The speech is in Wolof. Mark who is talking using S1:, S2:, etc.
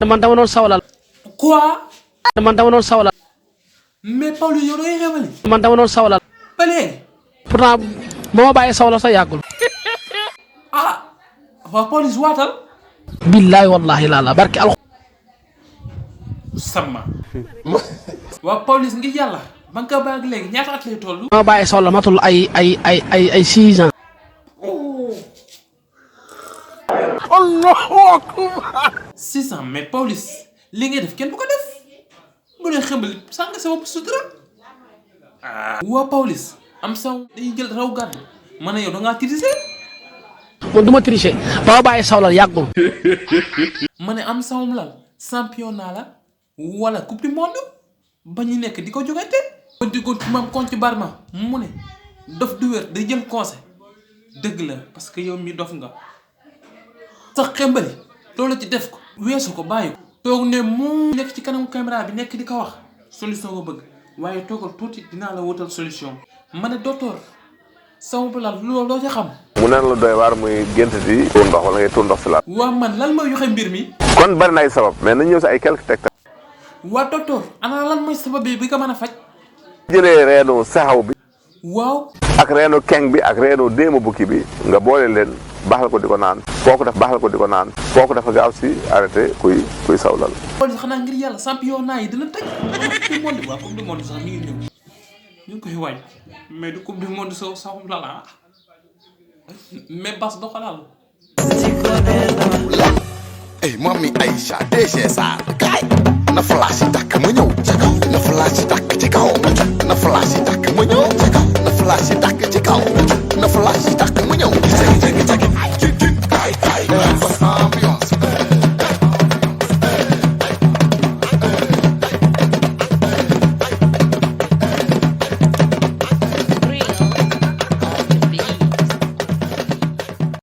S1: man dama doon sawlal.
S2: Quoi?
S1: man dama doon sawlal.
S2: Mais Pawlish yow da ngay xamali.
S1: man dama doon sawlal.
S2: ba léegi.
S1: pourtant ba ma bàyyi sawlal sax yàggul.
S2: ah waa Pawlish waatal.
S1: billahi wallahi laa barke al.
S2: sama. waa Pawlish ngi yàlla. ba nga ko bàyyi léegi ñaata at lay toll.
S1: ba ma bàyyi sawlal matul ay 6 ans.
S3: Allahu akbar.
S2: 6 ans mais Pawlish li ngay def kenn du ko def. nga doon xëmbali sànq sa bopp sutura. waa Pawlish am saw dañuy jël raw gàddu. ma ne yow da ngaa tricher.
S1: man du ma tricher ba ma bàyyi sawlal yàggul.
S2: ma ne am sawum lal championnat la wala coupe du monde ba ñu nekk di ko jogante. ba diggoon ci maam Konti Barma mu ne dof du wér day jël conseil dëgg la parce que yow mi dof nga sax xembali loolu ci def ko weesu ko bàyyi ko toog ne mu nekk ci kanamu caméra bi nekk di ko wax solution nga bëgg waaye toogal tuuti dinaa la wutal solution ma ne docteur sama balal loolu loo ci xam.
S3: mu naan la doy waar muy gént di tuur ndox wala ngay tuur ndox si laat.
S2: waa man lan mooy yoxe mbir mi.
S3: kon bari na ay sabab mais nañ ñëw si ay quelques tegtal.
S2: waa docteur ana lan mooy sabab bi ko mën a faj.
S3: jëlee reenu saxaw bi.
S2: waaw.
S3: ak reenu keng bi ak reenu déema bukki bi nga boole leen baaxal ko di ko naan kooku dafa gaaw si arrêté kuy sawlal.
S2: loolu xanaa ngir yàlla championnat yi dina tëj. coupe du monde waaw coupe du monde sax mi ngi ñëw ñu ngi koy waaj mais du coupe du monde soo saxum la mais bas doxalal.
S4: Hey mami Aïcha DG Sarr kaay na flash yi tàkk ma ñëw ca kaw na flash yi tàkk ci kaw na flash yi